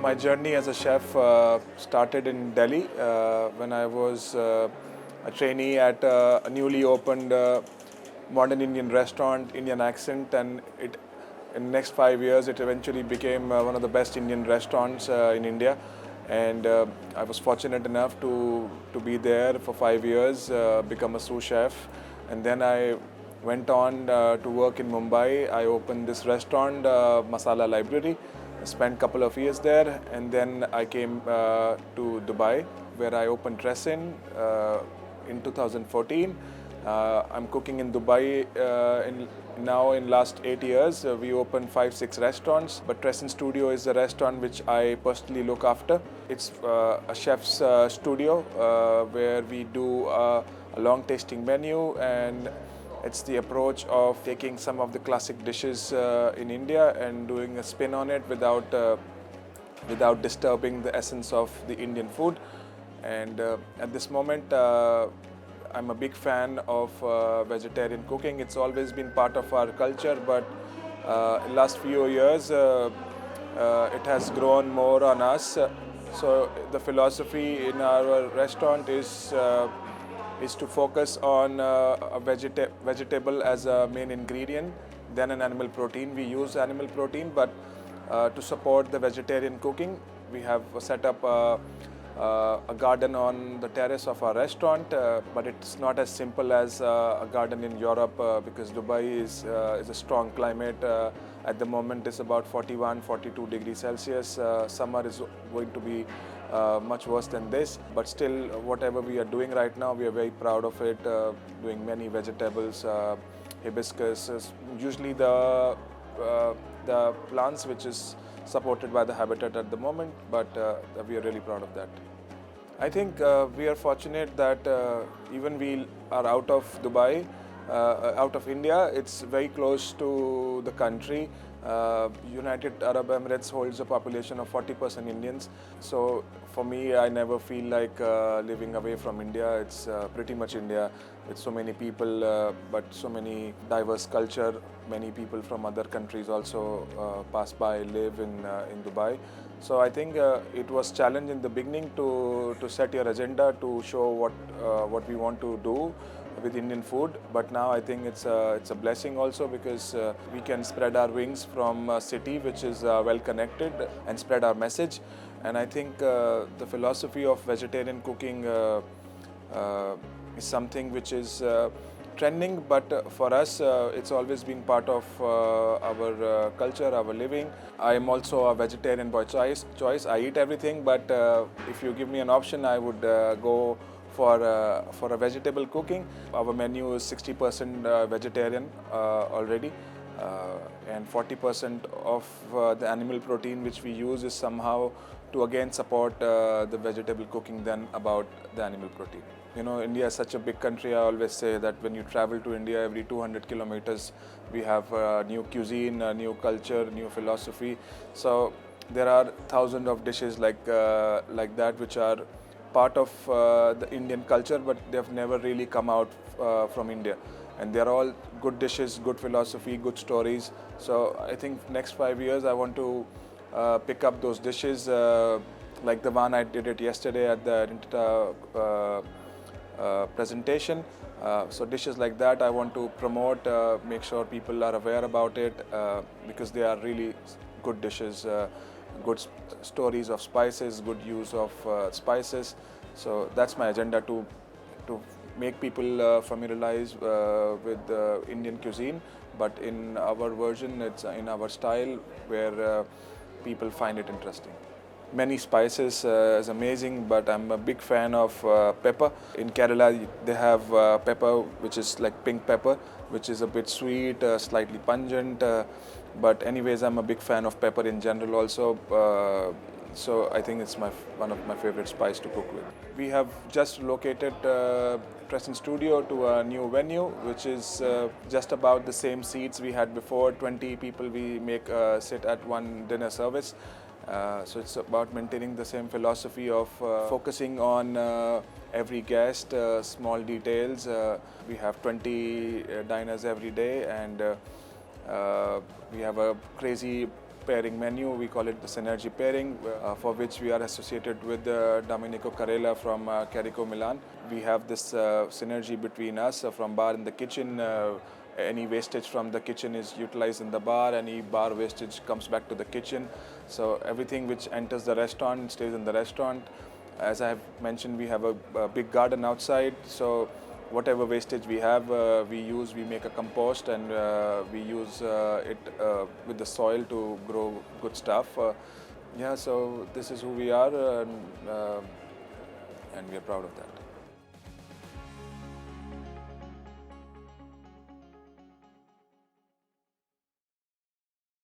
My journey as a chef started in Delhi when I was a trainee at a newly opened modern Indian restaurant, Indian accent, and in the next 5 years it eventually became one of the best Indian restaurants in India. And I was fortunate enough to be there for 5 years, become a sous chef, and then I went on to work in Mumbai. I opened this restaurant, Masala Library. I spent a couple of years there, and then I came to Dubai, where I opened Tresìnd in 2014. I'm cooking in Dubai now in last 8 years. We opened 5-6 restaurants, but Tresìnd Studio is the restaurant which I personally look after. It's a chef's studio where we do a long tasting menu, and it's the approach of taking some of the classic dishes in India and doing a spin on it without disturbing the essence of the Indian food. And at this moment, I'm a big fan of vegetarian cooking. It's always been part of our culture, but in last few years, it has grown more on us. So the philosophy in our restaurant is to focus on a vegetable as a main ingredient, then an animal protein. We use animal protein, but to support the vegetarian cooking, we have set up a garden on the terrace of our restaurant, but it's not as simple as a garden in Europe because Dubai is a strong climate. At the moment, it's about 41, 42 degrees Celsius. Summer is going to be much worse than this, but still, whatever we are doing right now, we are very proud of it. Doing many vegetables, hibiscus, usually the plants which is supported by the habitat at the moment, but we are really proud of that. I think we are fortunate that even we are out of Dubai, out of India, it's very close to the country. United Arab Emirates holds a population of 40% Indians. So for me, I never feel like living away from India. It's pretty much India with so many people, but so many diverse culture. Many people from other countries also pass by, live in Dubai. So I think it was challenge in the beginning to set your agenda, to show what we want to do with Indian food, but now I think it's a blessing also because we can spread our wings from a city which is well connected and spread our message. And I think the philosophy of vegetarian cooking is something which is trending, but for us it's always been part of our culture, our living. I am also a vegetarian by choice. I eat everything, but if you give me an option, I would go for a vegetable cooking. Our menu is 60% vegetarian already, and 40% of the animal protein which we use is somehow to again support the vegetable cooking than about the animal protein. You know, India is such a big country. I always say that when you travel to India, every 200 kilometers, we have new cuisine, new culture, new philosophy. So there are thousands of dishes like that which are part of the Indian culture, but they've never really come out from India. And they're all good dishes, good philosophy, good stories. So I think next 5 years I want to pick up those dishes like the one I did it yesterday at the presentation. So dishes like that I want to promote, make sure people are aware about it because they are really good dishes. Good stories of spices, good use of spices. So that's my agenda to make people familiarize with Indian cuisine, but in our version, it's in our style where people find it interesting. Many spices is amazing, but I'm a big fan of pepper. In Kerala, they have pepper, which is like pink pepper, which is a bit sweet, slightly pungent. But anyways, I'm a big fan of pepper in general also. So I think it's one of my favorite spice to cook with. We have just located Tresìnd Studio to a new venue, which is just about the same seats we had before. 20 people we make sit at one dinner service. So it's about maintaining the same philosophy of focusing on every guest, small details. We have 20 diners every day, and we have a crazy pairing menu. We call it the synergy pairing, for which we are associated with Domenico Carella from Carico, Milan. We have this synergy between us from bar in the kitchen. Any wastage from the kitchen is utilized in the bar. Any bar wastage comes back to the kitchen. So everything which enters the restaurant stays in the restaurant. As I have mentioned, we have a big garden outside. So whatever wastage we have, we make a compost, and we use it with the soil to grow good stuff. So this is who we are, and we are proud of that.